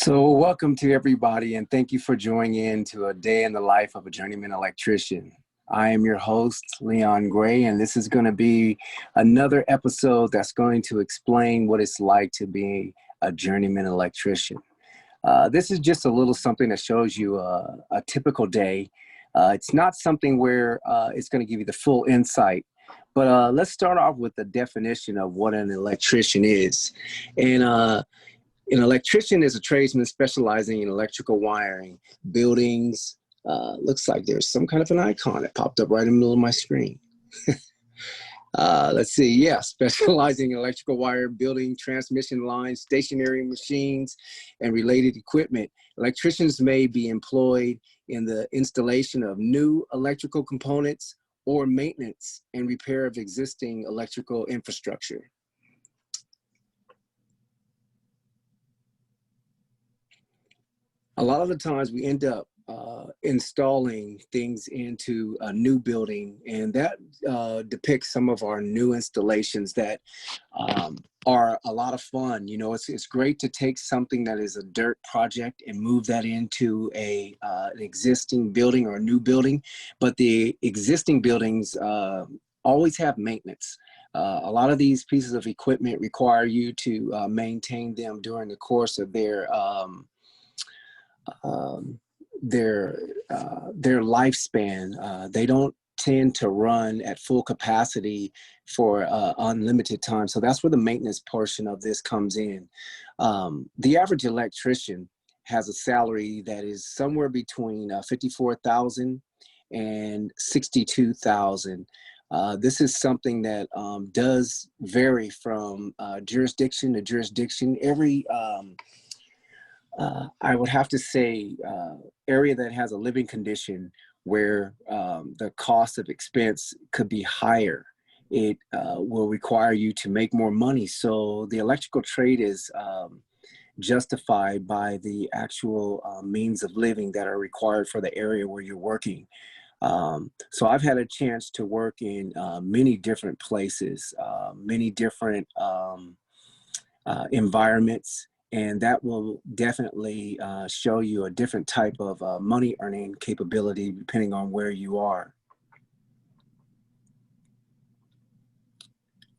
So welcome to everybody, and thank you for joining in to a day in the life of a journeyman electrician. I am your host, Leon Gray, and this is going to be another episode that's going to explain what it's like to be a journeyman electrician. This is just a little something that shows you a typical day. It's not something where it's going to give you the full insight, but let's start off with the definition of what an electrician is. And an electrician is a tradesman specializing in electrical wiring, buildings. Looks like there's some kind of an icon that popped up right in the middle of my screen. Let's see, yeah, specializing in electrical wire, building, transmission lines, stationary machines, and related equipment. Electricians may be employed in the installation of new electrical components or maintenance and repair of existing electrical infrastructure. A lot of the times we end up installing things into a new building, and that depicts some of our new installations that are a lot of fun. You know, it's great to take something that is a dirt project and move that into an existing building or a new building, but the existing buildings always have maintenance. A lot of these pieces of equipment require you to maintain them during the course of their lifespan. They don't tend to run at full capacity for unlimited time. So that's where the maintenance portion of this comes in. The average electrician has a salary that is somewhere between $54,000 and $62,000. This is something that does vary from jurisdiction to jurisdiction. Every I would have to say area that has a living condition where the cost of expense could be higher, it will require you to make more money. So the electrical trade is justified by the actual means of living that are required for the area where you're working. So I've had a chance to work in many different places, many different environments, and that will definitely show you a different type of money earning capability depending on where you are.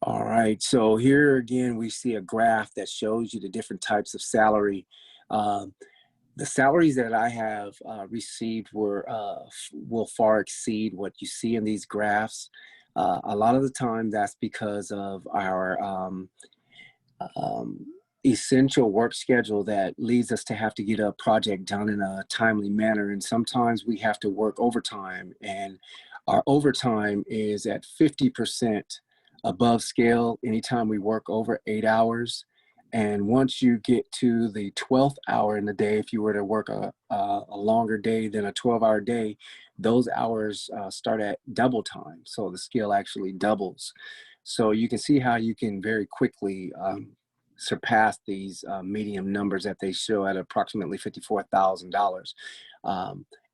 All right, so here again, we see a graph that shows you the different types of salary. The salaries that I have received will far exceed what you see in these graphs. A lot of the time that's because of our essential work schedule that leads us to have to get a project done in a timely manner. And sometimes we have to work overtime, and our overtime is at 50% above scale anytime we work over 8 hours. And once you get to the 12th hour in the day, if you were to work a longer day than a 12-hour day, those hours start at double time. So the scale actually doubles. So you can see how you can very quickly surpass these medium numbers that they show at approximately $54,000.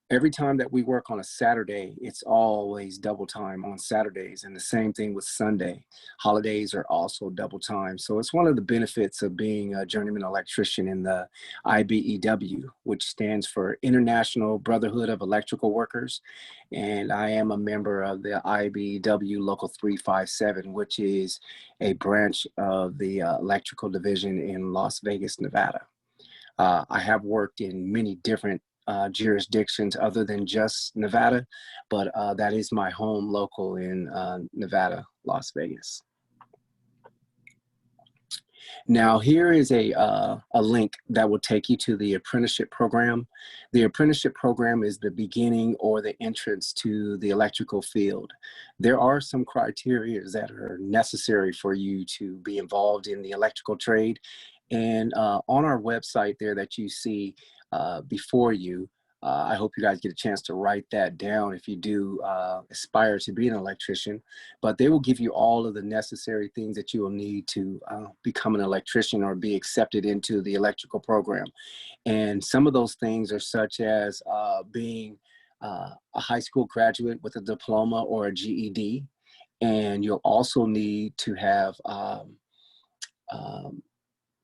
Every time that we work on a Saturday, it's always double time on Saturdays, and the same thing with Sunday. Holidays are also double time. So it's one of the benefits of being a journeyman electrician in the IBEW, which stands for International Brotherhood of Electrical Workers. And I am a member of the IBEW Local 357, which is a branch of the electrical division in Las Vegas, Nevada. I have worked in many different jurisdictions other than just Nevada, but that is my home local in Nevada, Las Vegas. Now here is a link that will take you to the apprenticeship program. The apprenticeship program is the beginning or the entrance to the electrical field. There are some criteria that are necessary for you to be involved in the electrical trade. And on our website there that you see before you, I hope you guys get a chance to write that down if you do aspire to be an electrician, but they will give you all of the necessary things that you will need to become an electrician or be accepted into the electrical program. And some of those things are such as being a high school graduate with a diploma or a GED. And you'll also need to have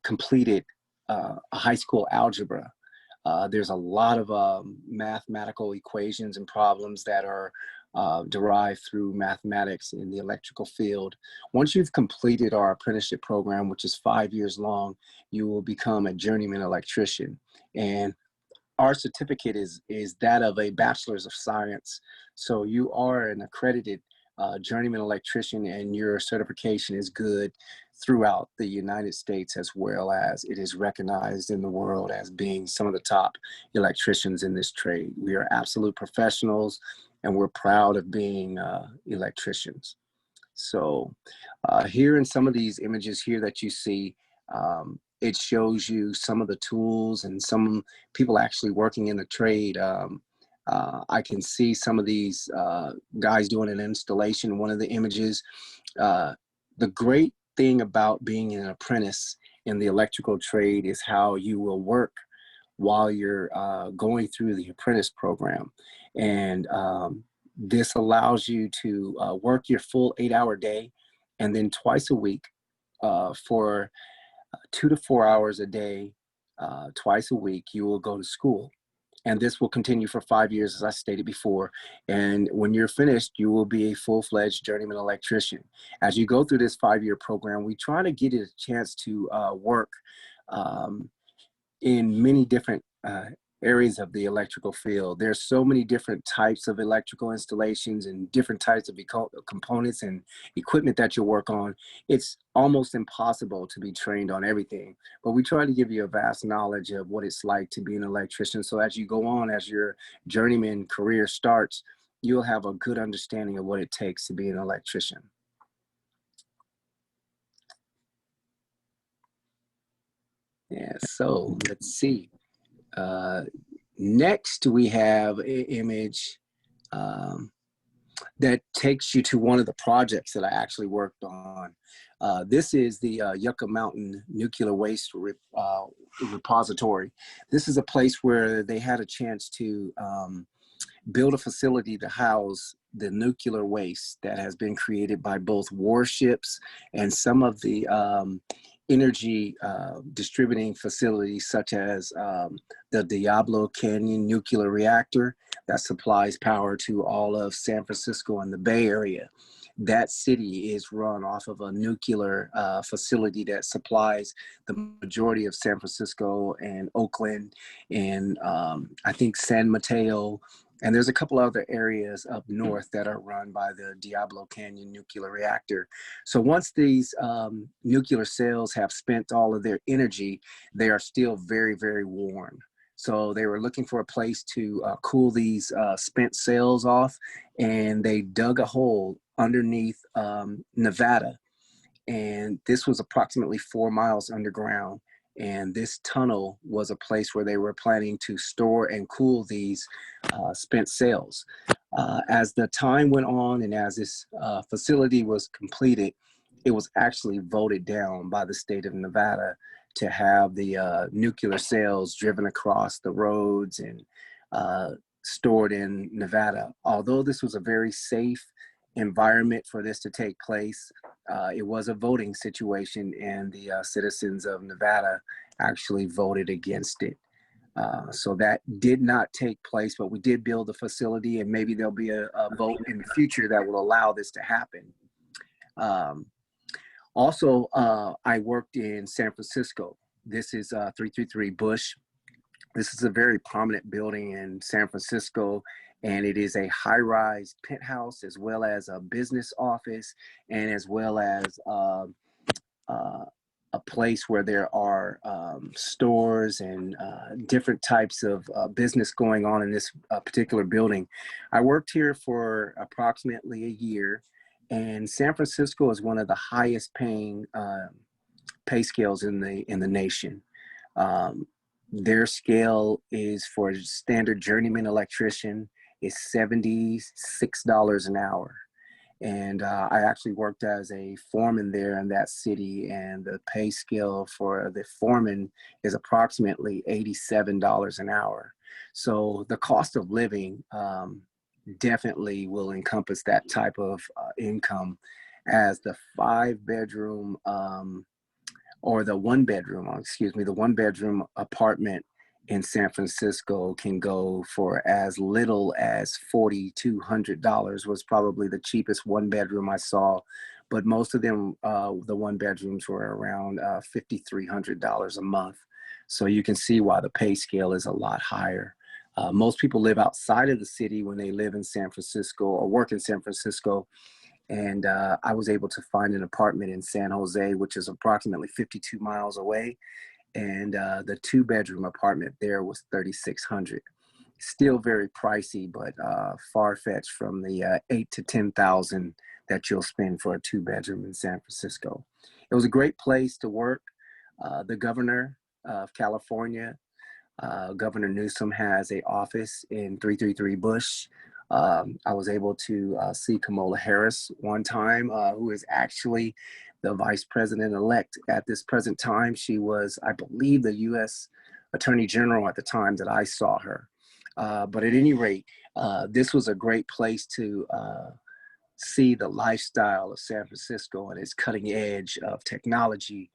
completed a high school algebra. There's a lot of mathematical equations and problems that are derived through mathematics in the electrical field. Once you've completed our apprenticeship program, which is 5 years long, you will become a journeyman electrician. And our certificate is that of a bachelor's of science. So you are an accredited journeyman electrician, and your certification is good throughout the United States, as well as it is recognized in the world as being some of the top electricians in this trade. We are absolute professionals, and we're proud of being electricians. So here in some of these images here that you see, it shows you some of the tools and some people actually working in the trade. I can see some of these guys doing an installation. One of the images, the great thing about being an apprentice in the electrical trade is how you will work while you're going through the apprentice program. And this allows you to work your full 8-hour day, and then twice a week for 2 to 4 hours a day, twice a week, you will go to school. And this will continue for 5 years, as I stated before. And when you're finished, you will be a full-fledged journeyman electrician. As you go through this 5-year program, we try to get you a chance to work in many different areas of the electrical field. There's so many different types of electrical installations and different types of components and equipment that you work on. It's almost impossible to be trained on everything, but we try to give you a vast knowledge of what it's like to be an electrician. So as you go on, as your journeyman career starts, you'll have a good understanding of what it takes to be an electrician. Yeah, so let's see. Next, we have an image that takes you to one of the projects that I actually worked on. This is the Yucca Mountain Nuclear Waste Repository. This is a place where they had a chance to build a facility to house the nuclear waste that has been created by both warships and some of the energy distributing facilities, such as the Diablo Canyon nuclear reactor that supplies power to all of San Francisco and the Bay Area. That city is run off of a nuclear facility that supplies the majority of San Francisco and Oakland and I think San Mateo. And there's a couple other areas up north that are run by the Diablo Canyon nuclear reactor. So once these nuclear cells have spent all of their energy, they are still very, very warm. So they were looking for a place to cool these spent cells off, and they dug a hole underneath Nevada. And this was approximately 4 miles underground. And this tunnel was a place where they were planning to store and cool these spent cells. As the time went on and as this facility was completed, it was actually voted down by the state of Nevada to have the nuclear cells driven across the roads and stored in Nevada. Although this was a very safe environment for this to take place, it was a voting situation, and the citizens of Nevada actually voted against it. So that did not take place, but we did build the facility, and maybe there'll be a vote in the future that will allow this to happen. Also, I worked in San Francisco. This is 333 Bush. This is a very prominent building in San Francisco, and it is a high-rise penthouse as well as a business office and as well as a place where there are stores and different types of business going on in this particular building. I worked here for approximately a year, and San Francisco is one of the highest paying pay scales in the nation. Their scale is for a standard journeyman electrician is $76 an hour. And I actually worked as a foreman there in that city, and the pay scale for the foreman is approximately $87 an hour. So the cost of living definitely will encompass that type of income, as the 5-bedroom or the one bedroom, excuse me, the one bedroom apartment in San Francisco can go for as little as $4,200 was probably the cheapest one bedroom I saw. But most of them, the one bedrooms were around $5,300 a month. So you can see why the pay scale is a lot higher. Most people live outside of the city when they live in San Francisco or work in San Francisco. And I was able to find an apartment in San Jose, which is approximately 52 miles away. And the two-bedroom apartment there was $3,600. Still very pricey, but far-fetched from the 8 to 10,000 that you'll spend for a two-bedroom in San Francisco. It was a great place to work. The governor of California, Governor Newsom, has an office in 333 Bush. I was able to see Kamala Harris one time, who is actually the vice president-elect at this present time. She was, I believe, the U.S. Attorney General at the time that I saw her. But at any rate, this was a great place to see the lifestyle of San Francisco and its cutting edge of technology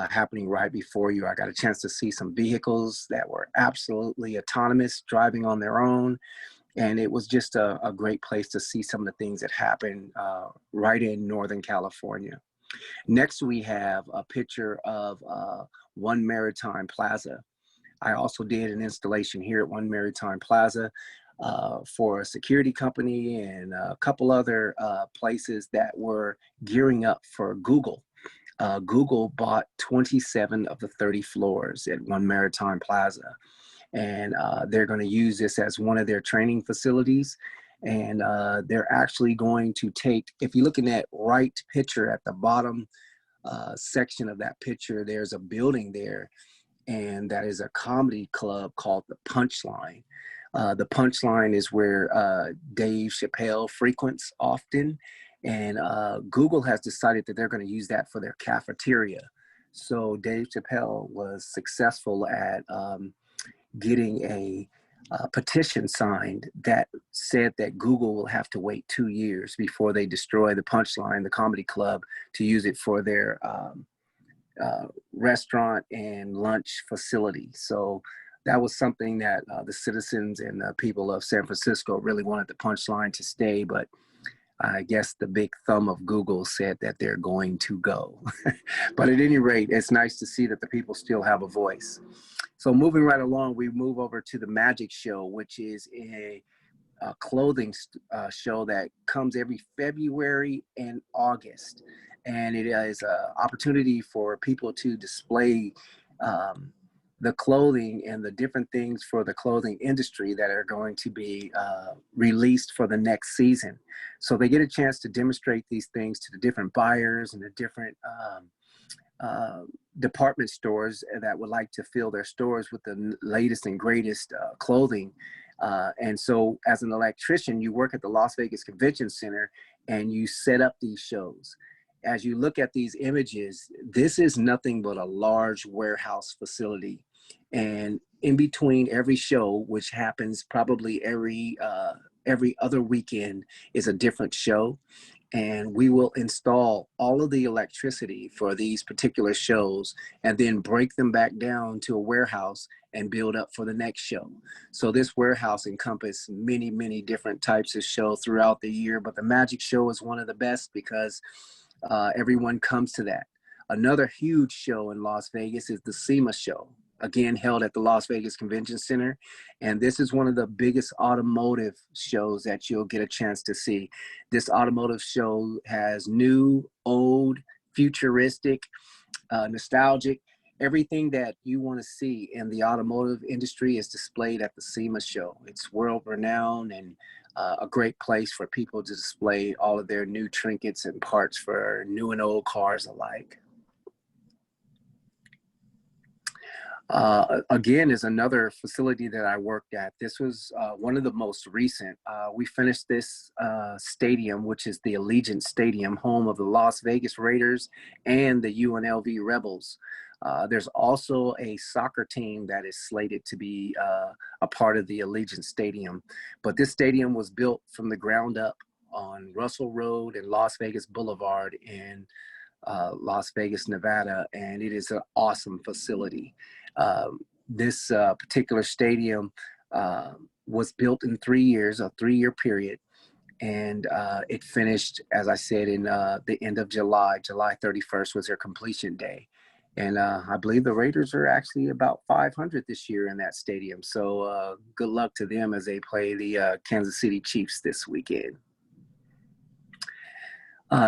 happening right before you. I got a chance to see some vehicles that were absolutely autonomous, driving on their own. And it was just a great place to see some of the things that happen right in Northern California. Next, we have a picture of One Maritime Plaza. I also did an installation here at One Maritime Plaza for a security company and a couple other places that were gearing up for Google. Google bought 27 of the 30 floors at One Maritime Plaza. And they're going to use this as one of their training facilities. And they're actually going to take, if you look in that right picture at the bottom section of that picture, there's a building there, and that is a comedy club called the Punchline. The Punchline is where Dave Chappelle frequents often, and Google has decided that they're going to use that for their cafeteria. So Dave Chappelle was successful at getting a petition signed that said that Google will have to wait 2 years before they destroy the Punchline, the comedy club, to use it for their restaurant and lunch facility. So that was something that the citizens and the people of San Francisco really wanted the Punchline to stay, but I guess the big thumb of Google said that they're going to go. But at any rate, it's nice to see that the people still have a voice. So moving right along, we move over to the Magic Show, which is a clothing show that comes every February and August. And it is an opportunity for people to display the clothing and the different things for the clothing industry that are going to be released for the next season. So they get a chance to demonstrate these things to the different buyers and the different department stores that would like to fill their stores with the latest and greatest clothing. And so as an electrician, you work at the Las Vegas Convention Center and you set up these shows. As you look at these images, this is nothing but a large warehouse facility. And in between every show, which happens probably every other weekend, is a different show. And we will install all of the electricity for these particular shows and then break them back down to a warehouse and build up for the next show. So this warehouse encompasses many, many different types of shows throughout the year, but the Magic Show is one of the best because everyone comes to that. Another huge show in Las Vegas is the SEMA show, again held at the Las Vegas Convention Center. And this is one of the biggest automotive shows that you'll get a chance to see. This automotive show has new, old, futuristic, nostalgic, everything that you want to see in the automotive industry is displayed at the SEMA show. It's world renowned and a great place for people to display all of their new trinkets and parts for new and old cars alike. Again, is another facility that I worked at. This was one of the most recent. We finished this stadium, which is the Allegiant Stadium, home of the Las Vegas Raiders and the UNLV Rebels. There's also a soccer team that is slated to be a part of the Allegiant Stadium. But this stadium was built from the ground up on Russell Road and Las Vegas Boulevard in Las Vegas, Nevada, and it is an awesome facility. This particular stadium was built in 3 years, a 3-year period, and it finished, as I said, in the end of July. July 31st was their completion day. And I believe the Raiders are actually about 500 this year in that stadium. So good luck to them as they play the Kansas City Chiefs this weekend.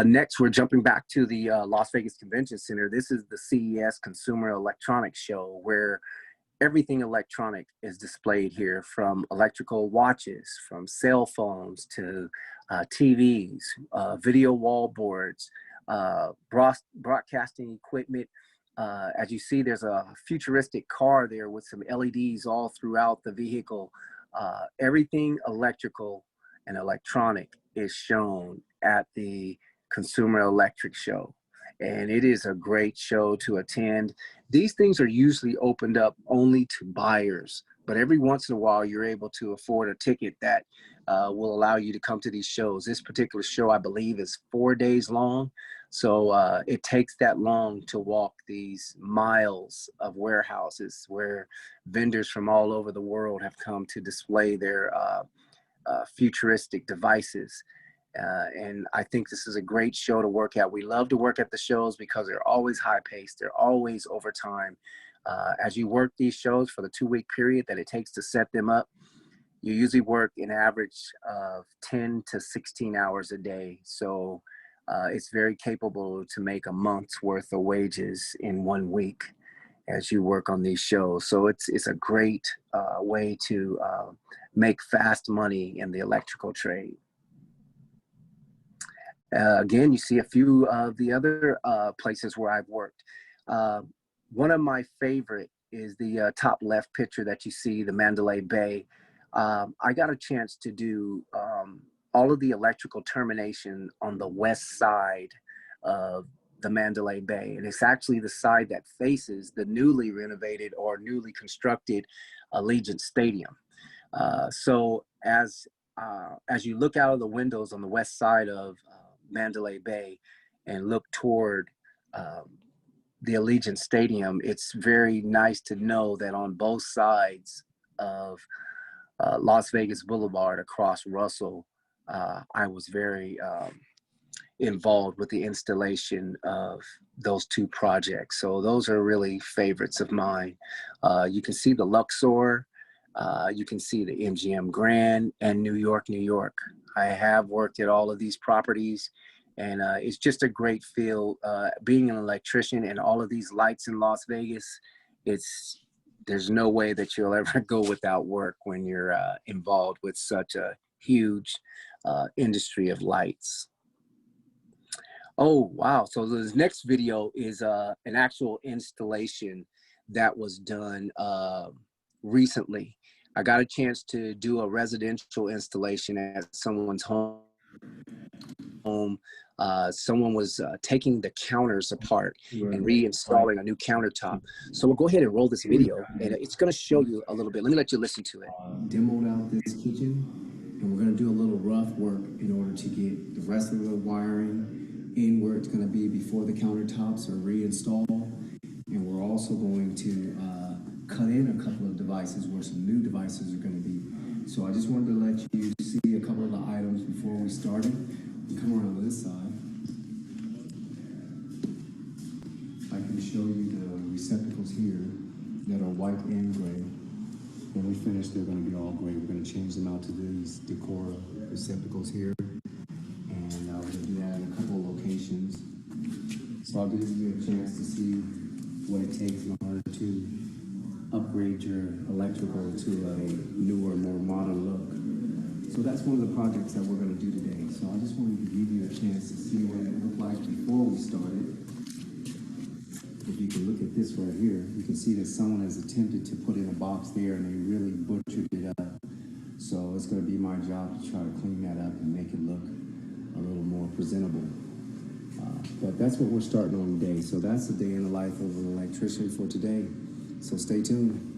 Next, we're jumping back to the Las Vegas Convention Center. This is the CES Consumer Electronics Show, where everything electronic is displayed here, from electrical watches, from cell phones to TVs, video wall boards, broadcasting equipment. As you see, there's a futuristic car there with some LEDs all throughout the vehicle. Everything electrical and electronic is shown at the Consumer Electric Show. And it is a great show to attend. These things are usually opened up only to buyers, but every once in a while you're able to afford a ticket that will allow you to come to these shows. This particular show, I believe, is 4 days long. So it takes that long to walk these miles of warehouses where vendors from all over the world have come to display their futuristic devices. And I think this is a great show to work at. We love to work at the shows because they're always high paced. They're always overtime. As you work these shows for the 2-week period that it takes to set them up, you usually work an average of 10 to 16 hours a day. So it's very capable to make a month's worth of wages in 1 week as you work on these shows. So it's a great way to make fast money in the electrical trade. Again, you see a few of the other places where I've worked. One of my favorite is the top left picture that you see, the Mandalay Bay. I got a chance to do all of the electrical termination on the west side of the Mandalay Bay. And it's actually the side that faces the newly renovated or newly constructed Allegiant Stadium. So as you look out of the windows on the west side of Mandalay Bay and look toward the Allegiant Stadium, it's very nice to know that on both sides of Las Vegas Boulevard across Russell, I was very involved with the installation of those 2 projects. So those are really favorites of mine. You can see the Luxor, you can see the MGM Grand, and New York, New York. I have worked at all of these properties, and it's just a great feel being an electrician and all of these lights in Las Vegas. There's no way that you'll ever go without work when you're involved with such a huge industry of lights. Oh, wow. So this next video is an actual installation that was done recently. I got a chance to do a residential installation at someone's home. Someone was taking the counters apart and reinstalling a new countertop. So we'll go ahead and roll this video, and it's going to show you a little bit. Let me let you listen to it. Demoed out this kitchen, and we're going to do a little rough work in order to get the rest of the wiring in where it's going to be before the countertops are reinstalled. And we're also going to cut in a couple of devices where some new devices are going to be. So I just wanted to let you see a couple of the items before we started. Come around to this side. I can show you the receptacles here that are white and gray. When we finish, they're going to be all gray. We're going to change them out to these decor receptacles here. And we're going to do that in a couple of locations. So I'll give you a chance to see what it takes in order to upgrade your electrical to a newer, more modern look. So that's one of the projects that we're going to do today. So I just wanted to give you a chance to see what it looked like before we started. If you can look at this right here, you can see that someone has attempted to put in a box there and they really butchered it up. So it's going to be my job to try to clean that up and make it look a little more presentable. But that's what we're starting on today. So that's the day in the life of an electrician for today. So stay tuned.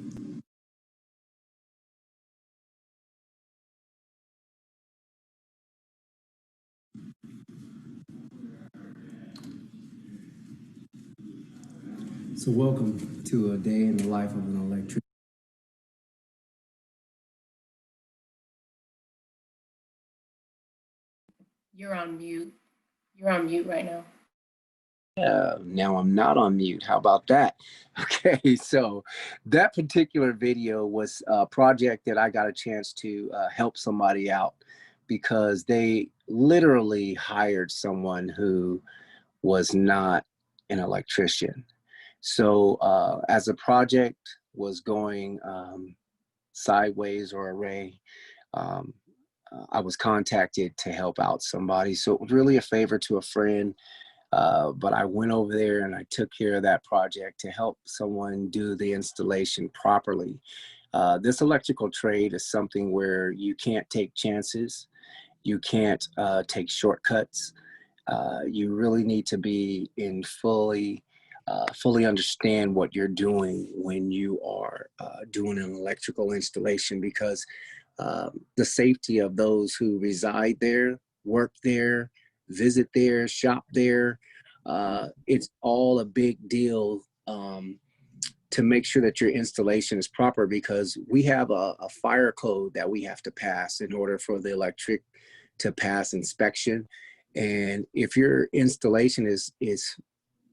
So welcome to a day in the life of an electrician. You're on mute. You're on mute right now. Now I'm not on mute. How about that? Okay, so that particular video was a project that I got a chance to help somebody out because they literally hired someone who was not an electrician. So as the project was going sideways or array, um, I was contacted to help out somebody. So it was really a favor to a friend. But I went over there and I took care of that project to help someone do the installation properly. This electrical trade is something where you can't take chances. You can't take shortcuts. You really need to be in fully understand what you're doing when you are doing an electrical installation, because the safety of those who reside there, work there, visit there, shop there, it's all a big deal to make sure that your installation is proper, because we have a fire code that we have to pass in order for the electric to pass inspection. And if your installation is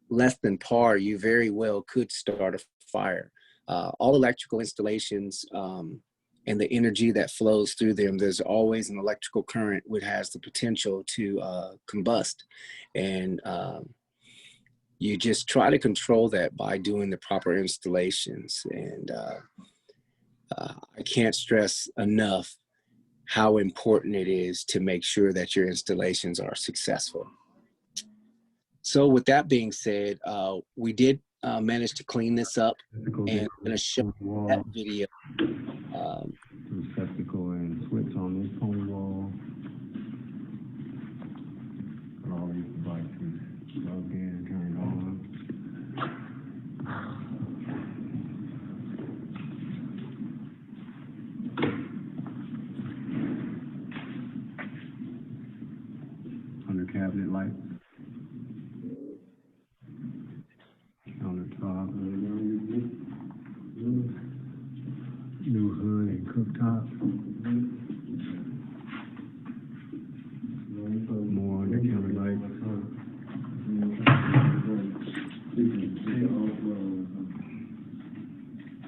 less than par, you very well could start a fire. All electrical installations and the energy that flows through them, there's always an electrical current which has the potential to combust. And you just try to control that by doing the proper installations. And I can't stress enough how important it is to make sure that your installations are successful. So with that being said, we did manage to clean this up, and I'm going to show that video. Receptacle and switch on this pony wall. All these devices plugged in, turned on. Under cabinet lights. Countertop. New hood and cooktop. More under counter lights.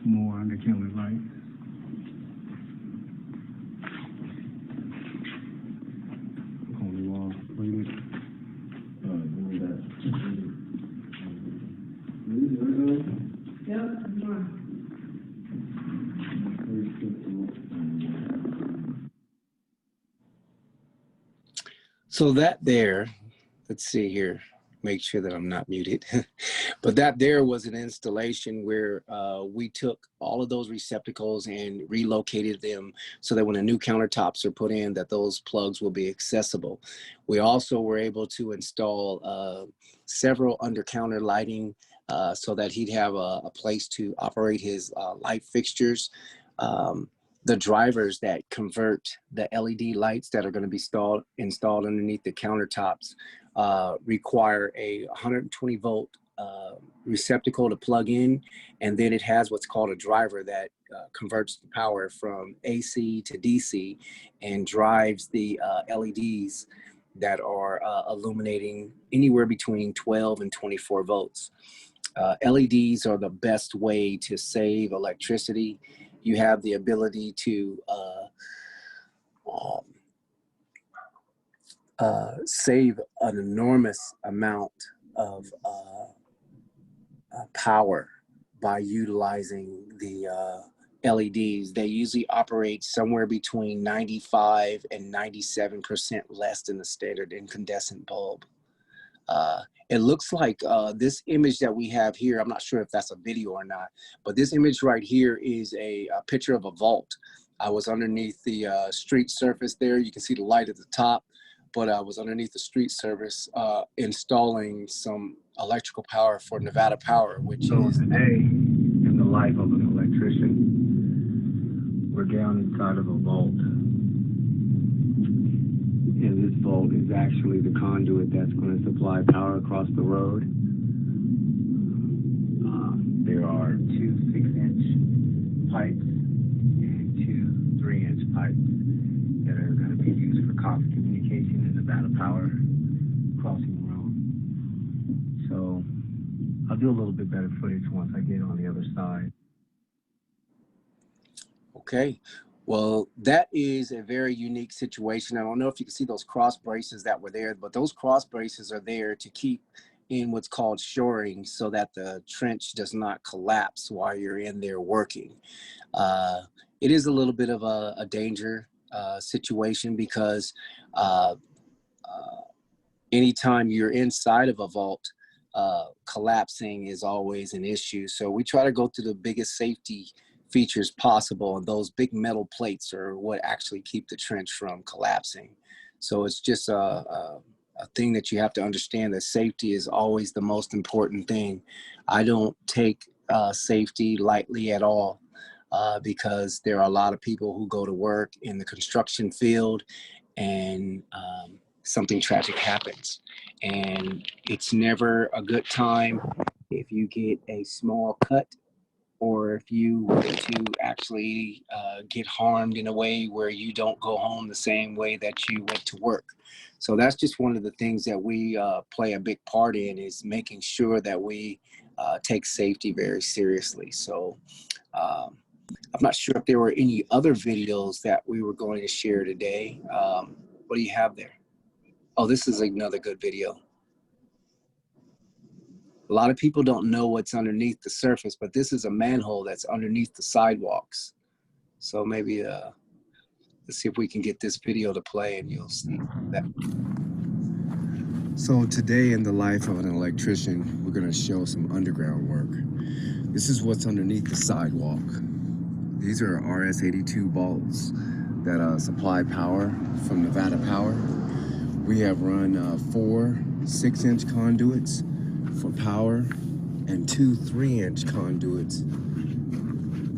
More under counter lights. On the wall, please. So that there, let's see here, make sure that I'm not muted. But that there was an installation where we took all of those receptacles and relocated them so that when the new countertops are put in, that those plugs will be accessible. We also were able to install several under counter lighting so that he'd have a place to operate his light fixtures. The drivers that convert the LED lights that are going to be installed underneath the countertops require a 120 volt receptacle to plug in, and then it has what's called a driver that converts the power from AC to DC and drives the LEDs that are illuminating anywhere between 12 and 24 volts. LEDs are the best way to save electricity. You have the ability to save an enormous amount of power by utilizing the LEDs. They usually operate somewhere between 95 and 97% less than the standard incandescent bulb. It looks like this image that we have here, I'm not sure if that's a video or not, but this image right here is a picture of a vault. I was underneath the street surface there. You can see the light at the top, but I was underneath the street surface installing some electrical power for Nevada Power, which is... Today, in the life of an electrician, we're down inside of a vault. And this vault is actually the conduit that's going to supply power across the road. There are two 6-inch pipes and two 3-inch pipes that are going to be used for Cox communication and Nevada Power crossing the road. So I'll do a little bit better footage once I get on the other side. Okay. Well, that is a very unique situation. I don't know if you can see those cross braces that were there, but those cross braces are there to keep in what's called shoring so that the trench does not collapse while you're in there working. It is a little bit of a danger situation because anytime you're inside of a vault, collapsing is always an issue. So we try to go through the biggest safety features possible, and those big metal plates are what actually keep the trench from collapsing. So it's just a thing that you have to understand, that safety is always the most important thing. I don't take safety lightly at all because there are a lot of people who go to work in the construction field and something tragic happens. And it's never a good time if you get a small cut or if you were to actually get harmed in a way where you don't go home the same way that you went to work. So that's just one of the things that we play a big part in, is making sure that we take safety very seriously. So I'm not sure if there were any other videos that we were going to share today. What do you have there? Oh, this is another good video. A lot of people don't know what's underneath the surface, but this is a manhole that's underneath the sidewalks. So maybe let's see if we can get this video to play and you'll see that. So today in the life of an electrician, we're going to show some underground work. This is what's underneath the sidewalk. These are RS-82 bolts that supply power from Nevada Power. We have run 4 6-inch conduits for power and 2 3-inch conduits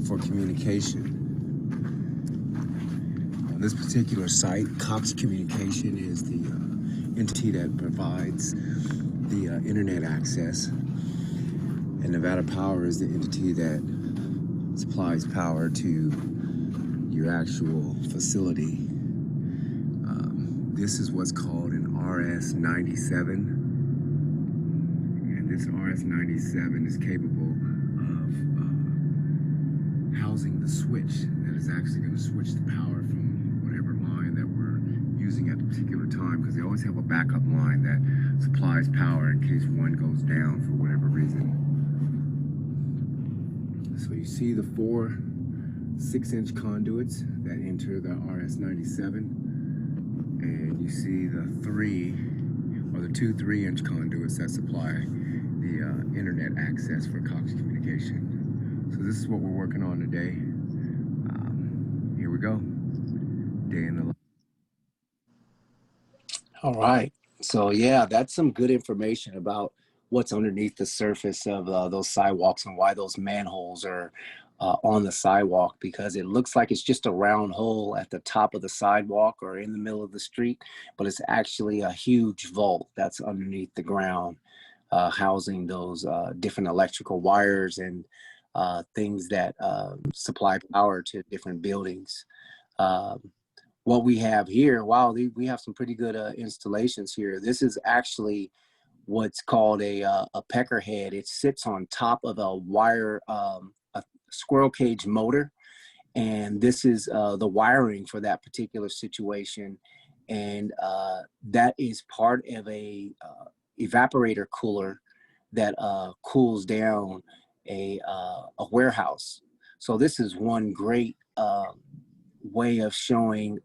for communication. On this particular site, Cox Communication is the entity that provides the internet access, and Nevada Power is the entity that supplies power to your actual facility. This is what's called an RS-97, and this RS-97 is capable of housing the switch that is actually going to switch the power from whatever line that we're using at the particular time, because they always have a backup line that supplies power in case one goes down for whatever reason. So you see the 4 6-inch conduits that enter the RS-97, and you see the 2 3-inch conduits that supply the internet access for Cox Communication. So this is what we're working on today. Here we go. Day in the life. All right. So yeah, that's some good information about what's underneath the surface of those sidewalks and why those manholes are on the sidewalk, because it looks like it's just a round hole at the top of the sidewalk or in the middle of the street, but it's actually a huge vault that's underneath the ground, housing those different electrical wires and things that supply power to different buildings. What we have here, wow, we have some pretty good installations here. This is actually what's called a peckerhead. It sits on top of a wire, a squirrel cage motor, and this is the wiring for that particular situation. And that is part of a evaporator cooler that cools down a warehouse. So this is one great way of showing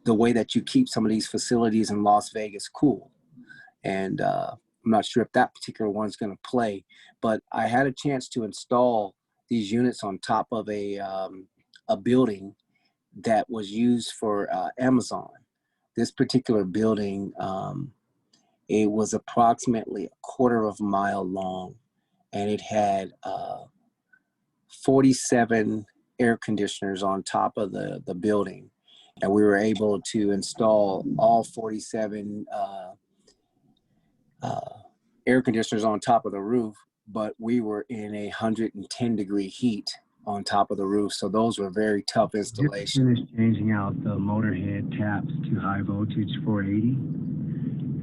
the way that you keep some of these facilities in Las Vegas cool. And I'm not sure if that particular one's going to play, but I had a chance to install these units on top of a building that was used for Amazon. This particular building, it was approximately a quarter of a mile long, and it had 47 air conditioners on top of the building. And we were able to install all 47 air conditioners on top of the roof, but we were in 110-degree heat on top of the roof. So those were very tough installations. Just finished changing out the motor head taps to high voltage 480.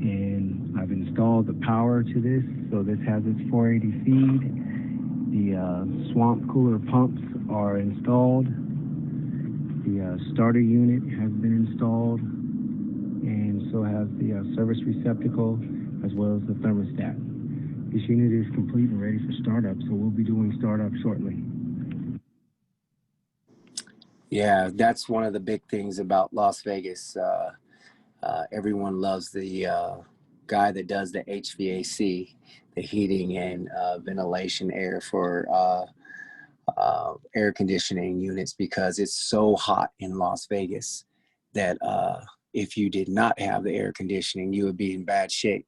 And I've installed the power to this. So this has its 480 feed. The swamp cooler pumps are installed. The starter unit has been installed. And so has the service receptacle as well as the thermostat. This unit is complete and ready for startup, so we'll be doing startup shortly. Yeah, that's one of the big things about Las Vegas. Everyone loves the guy that does the HVAC, the heating and ventilation air for air conditioning units, because it's so hot in Las Vegas that if you did not have the air conditioning, you would be in bad shape.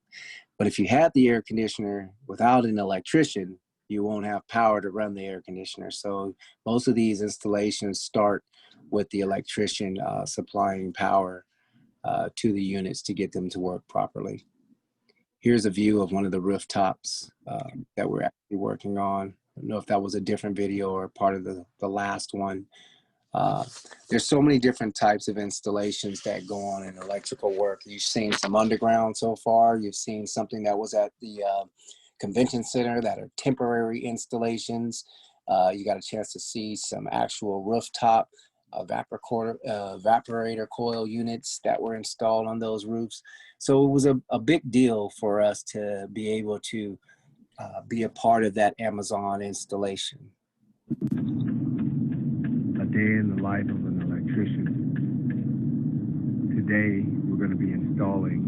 But if you had the air conditioner without an electrician, you won't have power to run the air conditioner. So most of these installations start with the electrician supplying power to the units to get them to work properly. Here's a view of one of the rooftops that we're actually working on. I don't know if that was a different video or part of the last one. There's so many different types of installations that go on in electrical work. You've seen some underground so far. You've seen something that was at the convention center that are temporary installations. You got a chance to see some actual rooftop evaporator coil units that were installed on those roofs. So it was a big deal for us to be able to be a part of that Amazon installation. A day in the life of an electrician. Today, we're going to be installing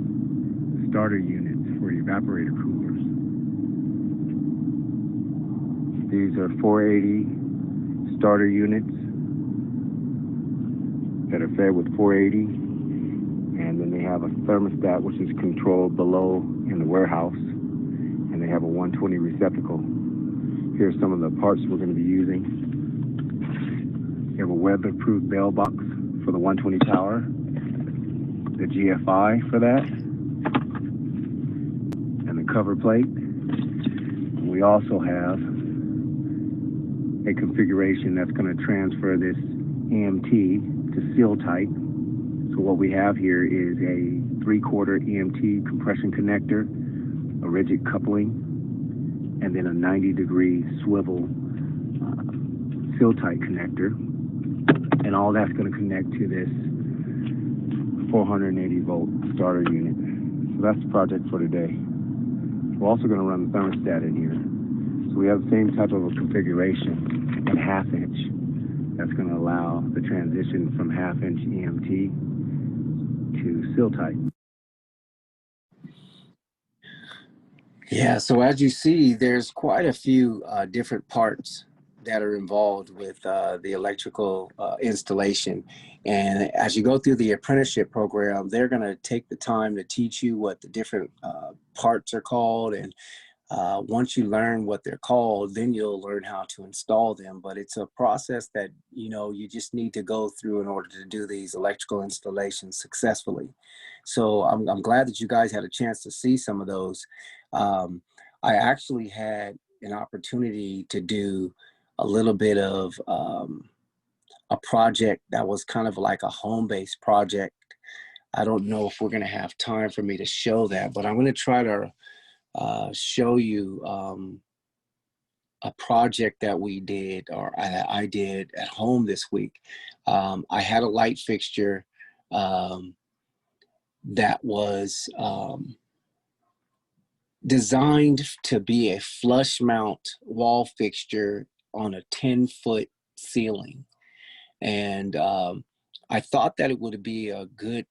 starter units for evaporator coolers. These are 480 starter units that are fed with 480, and then they have a thermostat which is controlled below in the warehouse, and they have a 120 receptacle. Here's some of the parts we're going to be using. You have a weatherproof bell box for the 120 tower, the GFI for that, and the cover plate. We also have a configuration that's going to transfer this EMT to seal tight. So what we have here is a 3/4 EMT compression connector, a rigid coupling, and then a 90-degree swivel seal tight connector. And all that's going to connect to this 480 volt starter unit. So that's the project for today. We're also going to run the thermostat in here. So we have the same type of a configuration at 1/2 inch. That's going to allow the transition from 1/2 inch EMT to seal tight. Yeah, so as you see, there's quite a few different parts that are involved with the electrical installation. And as you go through the apprenticeship program, they're going to take the time to teach you what the different parts are called. And once you learn what they're called, then you'll learn how to install them. But it's a process that, you know, you just need to go through in order to do these electrical installations successfully. So I'm glad that you guys had a chance to see some of those. I actually had an opportunity to do a little bit of a project that was kind of like a home-based project. I don't know if we're going to have time for me to show that, but I'm going to try to show you a project that we did, or I did at home this week. I had a light fixture that was designed to be a flush mount wall fixture on a 10-foot ceiling. And I thought that it would be a good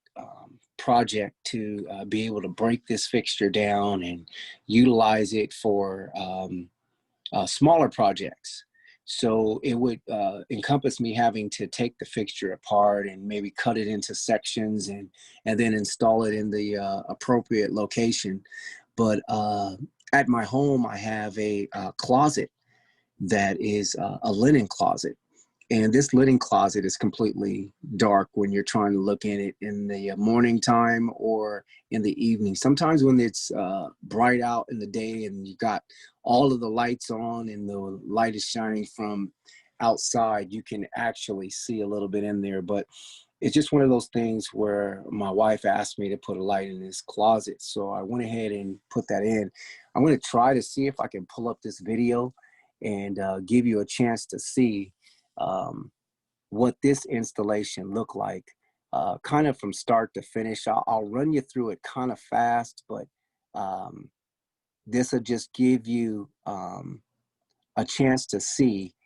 project to be able to break this fixture down and utilize it for smaller projects. So it would encompass me having to take the fixture apart and maybe cut it into sections and then install it in the appropriate location. But at my home, I have a closet that is a linen closet. And this linen closet is completely dark when you're trying to look in it in the morning time or in the evening. Sometimes when it's bright out in the day and you got all of the lights on and the light is shining from outside, you can actually see a little bit in there. But it's just one of those things where my wife asked me to put a light in this closet. So I went ahead and put that in. I'm going to try to see if I can pull up this video and give you a chance to see what this installation looked like, kind of from start to finish. I'll run you through it kind of fast, but this will just give you a chance to see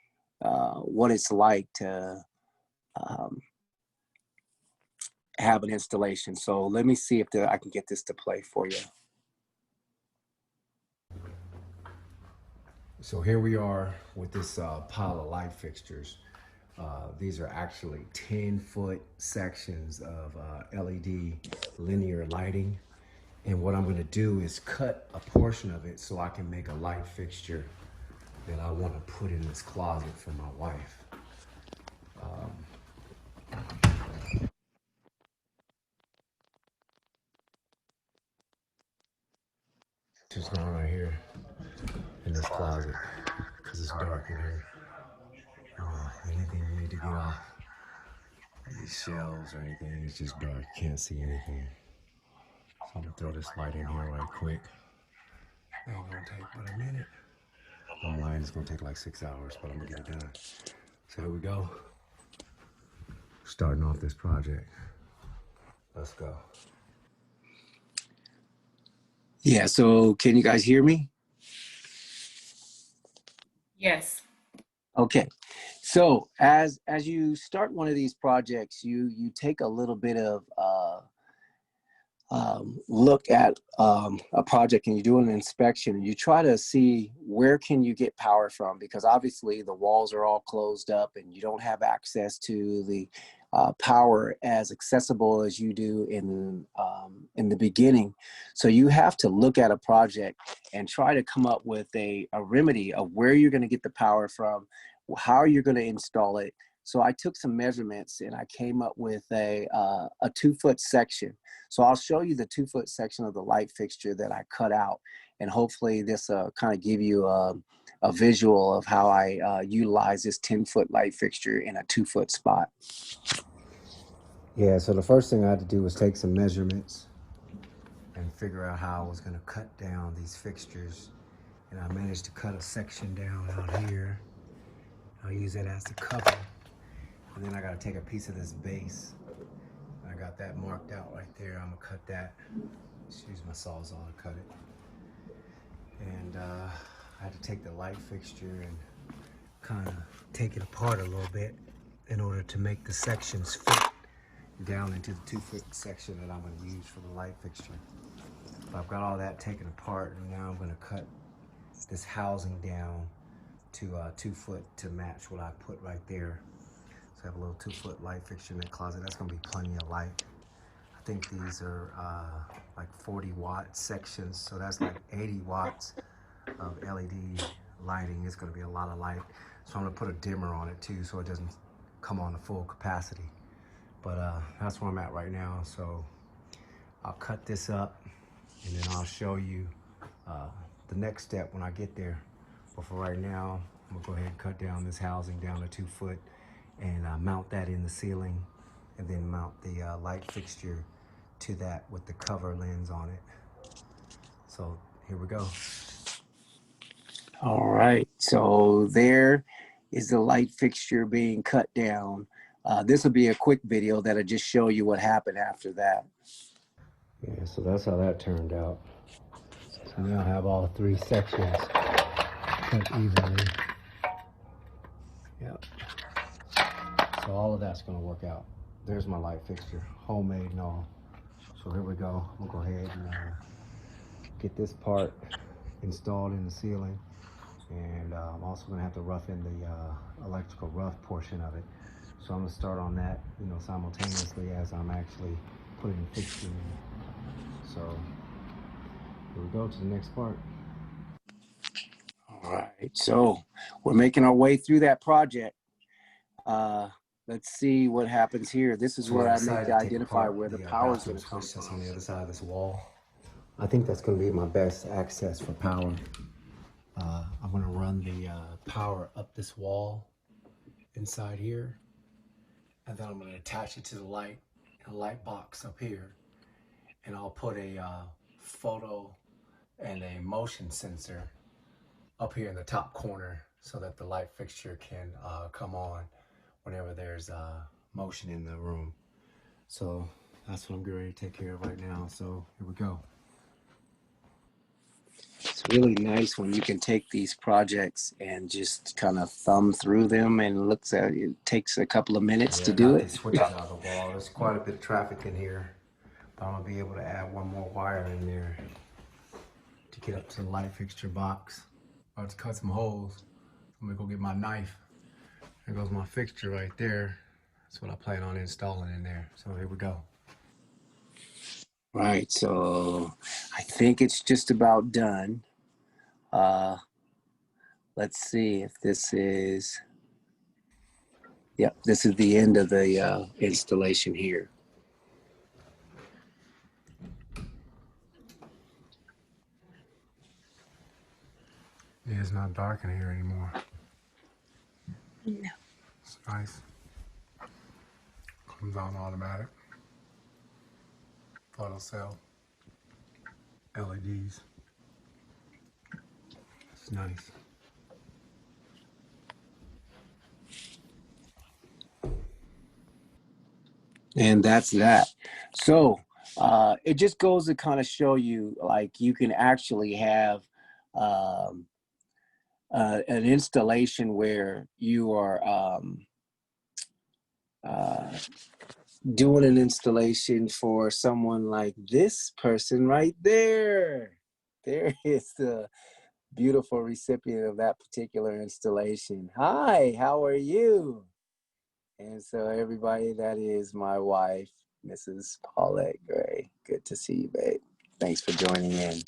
what it's like to have an installation. So let me see if I can get this to play for you. So here we are with this pile of light fixtures. These are actually 10-foot sections of LED linear lighting. And what I'm gonna do is cut a portion of it so I can make a light fixture that I wanna put in this closet for my wife. Just going right here in this closet because it's dark in here. Anything you need to get off these shelves or anything, it's just dark. You can't see anything. So I'm gonna throw this light in here right quick. Ain't gonna take but a minute. I'm lying, it's gonna take like 6 hours, but I'm gonna get it done. So here we go. Starting off this project. Let's go. Yeah, so can you guys hear me? Yes. Okay, so as you start one of these projects, you take a little bit of look at a project and you do an inspection and you try to see where can you get power from, because obviously the walls are all closed up and you don't have access to the power as accessible as you do in the beginning. So you have to look at a project and try to come up with a remedy of where you're going to get the power from, how you're going to install it. So I took some measurements and I came up with a 2-foot section. So I'll show you the 2-foot section of the light fixture that I cut out, and hopefully this kind of give you a visual of how I utilize this 10-foot light fixture in a 2-foot spot. Yeah, so the first thing I had to do was take some measurements and figure out how I was going to cut down these fixtures. And I managed to cut a section down out here. I'll use it as the cover. And then I got to take a piece of this base. I got that marked out right there. I'm gonna cut that. Just use my Sawzall to cut it. And I had to take the light fixture and kind of take it apart a little bit in order to make the sections fit down into the 2-foot section that I'm gonna use for the light fixture. But I've got all that taken apart, and now I'm gonna cut this housing down to 2 foot to match what I put right there. So I have a little 2-foot light fixture in that closet. That's gonna be plenty of light. I think these are like 40-watt sections, so that's like 80 watts of LED lighting. It's gonna be a lot of light. So I'm gonna put a dimmer on it too, so it doesn't come on to full capacity. But that's where I'm at right now. So I'll cut this up and then I'll show you the next step when I get there. But for right now, I'm gonna go ahead and cut down this housing down to 2 foot and mount that in the ceiling, and then mount the light fixture to that with the cover lens on it. So here we go. All right, so there is the light fixture being cut down. This will be a quick video that'll just show you what happened after that. Yeah, so that's how that turned out. So now I have all 3 sections cut evenly. Yep. So all of that's gonna work out. There's my light fixture, homemade and all. So here we go. I'm gonna go ahead and get this part installed in the ceiling. And I'm also gonna have to rough in the electrical rough portion of it. So I'm gonna start on that, simultaneously as I'm actually putting the fixture in. So here we go to the next part. All right, so we're making our way through that project. Uh, let's see what happens here. This is So where I I make decided to to take identify apart where the the power is going bathroom to come switch that's on from. the other side of this wall. I think that's going to be my best access for power. I'm going to run the power up this wall inside here, and then I'm going to attach it to the light in a light box up here, and I'll put a photo and a motion sensor up here in the top corner so that the light fixture can come on whenever there's motion in the room. So that's what I'm getting ready to take care of right now. So here we go. It's really nice when you can take these projects and just kind of thumb through them and looks at it. Takes a couple of minutes Yeah, to I do got it. these switches out of the wall. There's quite a bit of traffic in here. But I'm gonna be able to add one more wire in there to get up to the light fixture box. About to cut some holes. I'm gonna go get my knife. There goes my fixture right there. That's what I plan on installing in there. So here we go. Right, so I think it's just about done. Let's see if this is, yep, this is the end of the installation here. Yeah, it's not dark in here anymore. No. It's nice. Comes on automatic. Photo cell. LEDs. It's nice. And that's that. So it just goes to kind of show you, like, you can actually have um, an installation where you are uh, doing an installation for someone like this person right there. There is the beautiful recipient of that particular installation. Hi, how are you? And so everybody, that is my wife, Mrs. Paulette Gray. Good to see you, babe. Thanks for joining in.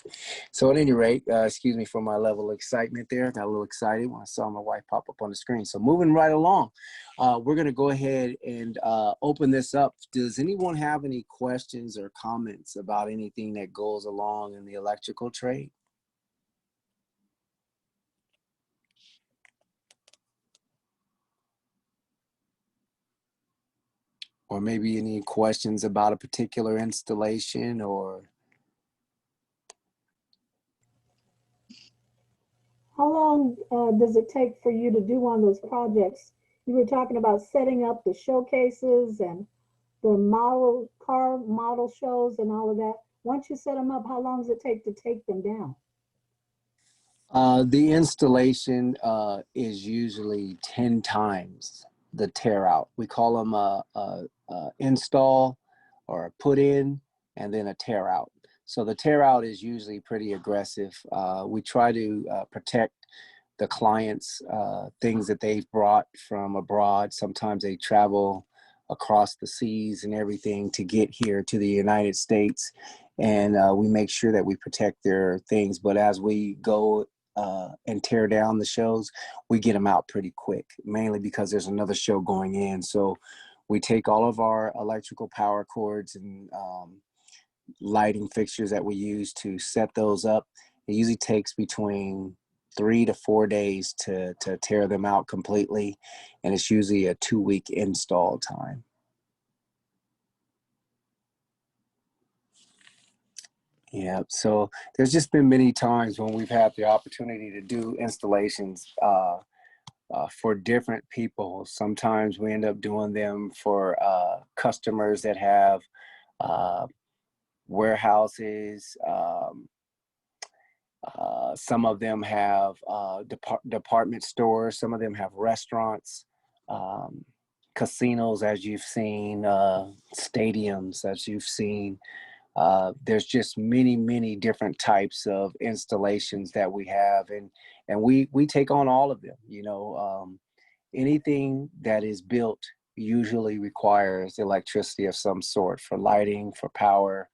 So at any rate, excuse me for my level of excitement there. I got a little excited when I saw my wife pop up on the screen. So moving right along, we're going to go ahead and open this up. Does anyone have any questions or comments about anything that goes along in the electrical trade? Or maybe any questions about a particular installation or... How long does it take for you to do one of those projects? You were talking about setting up the showcases and the car model shows and all of that. Once you set them up, how long does it take to take them down? The installation is usually 10 times the tear out. We call them a install or a put in and then a tear out. So the tear out is usually pretty aggressive. We try to protect the clients, things that they've brought from abroad. Sometimes they travel across the seas and everything to get here to the United States. And we make sure that we protect their things. But as we go and tear down the shows, we get them out pretty quick, mainly because there's another show going in. So we take all of our electrical power cords and lighting fixtures that we use to set those up. It usually takes between 3 to 4 days to tear them out completely. And it's usually a 2-week install time. Yeah, so there's just been many times when we've had the opportunity to do installations for different people. Sometimes we end up doing them for customers that have warehouses. Some of them have department stores. Some of them have restaurants, casinos, as you've seen, stadiums, as you've seen. There's just many different types of installations that we have, and we take on all of them. You know, anything that is built usually requires electricity of some sort for lighting, for power,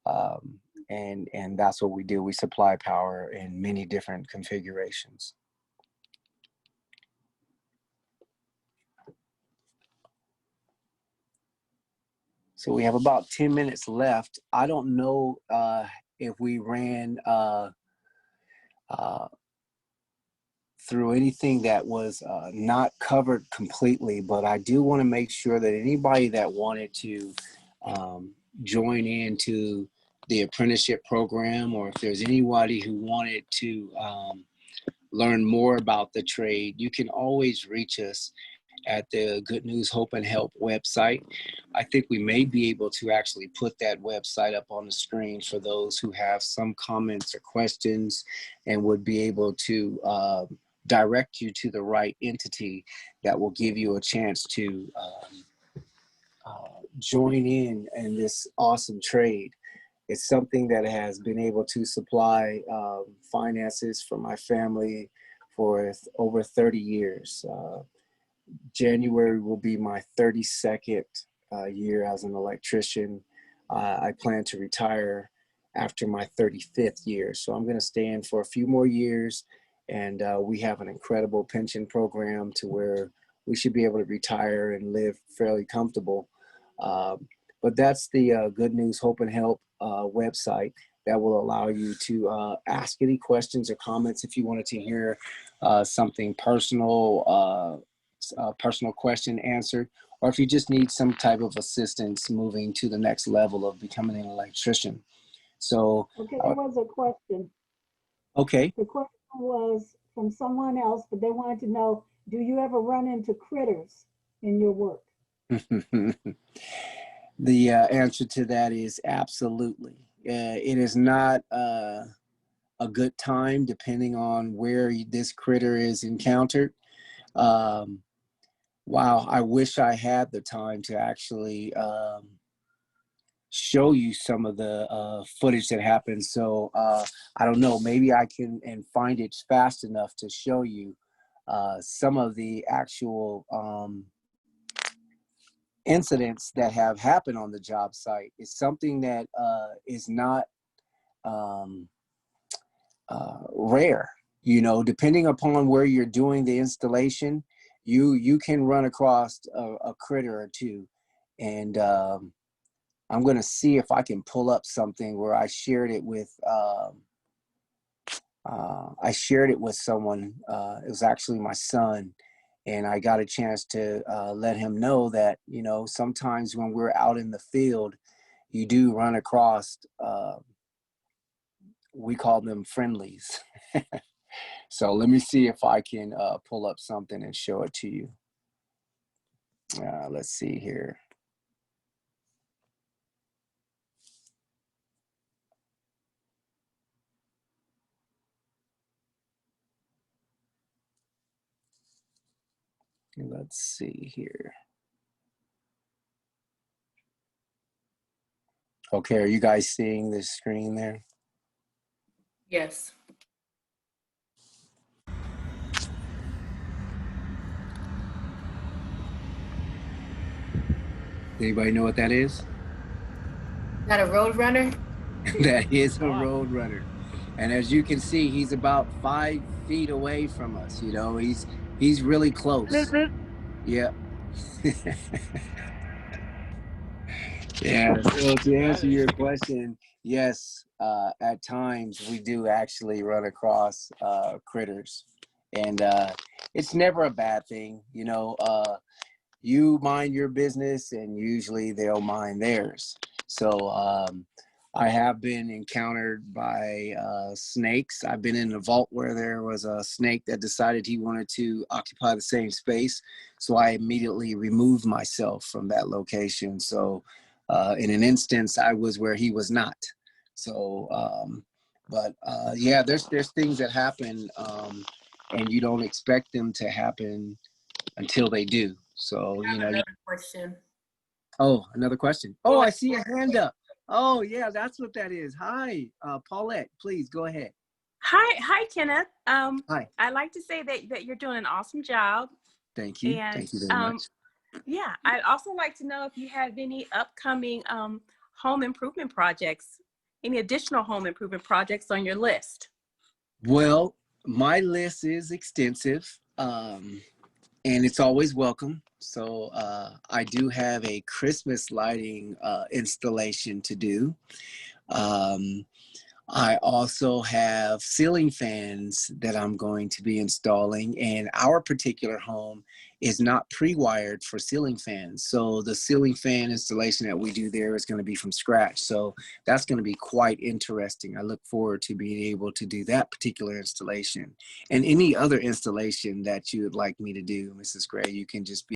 um, and that's what we do. We supply power in many different configurations. So we have about 10 minutes left. I don't know if we ran through anything that was not covered completely, but I do want to make sure that anybody that wanted to join into the apprenticeship program, or if there's anybody who wanted to learn more about the trade, you can always reach us at the Good News Hope and Help website. I think we may be able to actually put that website up on the screen for those who have some comments or questions, and would be able to direct you to the right entity that will give you a chance to join in this awesome trade. It's something that has been able to supply finances for my family for over 30 years. January will be my 32nd year as an electrician. I plan to retire after my 35th year. So I'm going to stay in for a few more years, and we have an incredible pension program to where we should be able to retire and live fairly comfortable. But that's the Good News Hope and Help website that will allow you to ask any questions or comments if you wanted to hear something personal, personal question answered, or if you just need some type of assistance moving to the next level of becoming an electrician. So, Okay, there was a question. okay. The question was from someone else, but they wanted to know, do you ever run into critters in your work? The answer to that is absolutely. It is not a good time depending on where this critter is encountered. Wow, I wish I had the time to actually show you some of the footage that happened. So I don't know, maybe I can and find it fast enough to show you some of the actual incidents that have happened on the job site. It's something that is not rare. You know, depending upon where you're doing the installation, you can run across a critter or two. And I'm going to see if I can pull up something where I shared it with someone. It was actually my son, and I got a chance to let him know that, you know, sometimes when we're out in the field, you do run across, we call them friendlies. So let me see if I can pull up something and show it to you. Let's see here. Let's see here. Okay, are you guys seeing this screen there? Yes. Anybody know what that is? Is that a road runner? That is a road runner. And as you can see, he's about 5 feet away from us. You know, he's really close. Yeah. Yeah. So to answer your question, yes, at times we do actually run across critters, and it's never a bad thing. You know, you mind your business, and usually they'll mind theirs. So I have been encountered by snakes. I've been in a vault where there was a snake that decided he wanted to occupy the same space. So I immediately removed myself from that location. So in an instance, I was where he was not. So, yeah, there's things that happen, and you don't expect them to happen until they do. So, I you have know. another question. Oh, another question. Oh, I see a hand up. Oh, yeah, that's what that is. Hi, Paulette, please go ahead. Hi, Kenneth. Hi. I'd like to say that you're doing an awesome job. Thank you. And, Thank you very much. Yeah, I'd also like to know if you have any upcoming home improvement projects, any additional home improvement projects on your list. Well, my list is extensive. and it's always welcome. So I do have a Christmas lighting installation to do. Um, I also have ceiling fans that I'm going to be installing, and our particular home is not pre-wired for ceiling fans. So the ceiling fan installation that we do there is going to be from scratch. So that's going to be quite interesting. I look forward to being able to do that particular installation. And any other installation that you would like me to do, Mrs. Gray, you can just be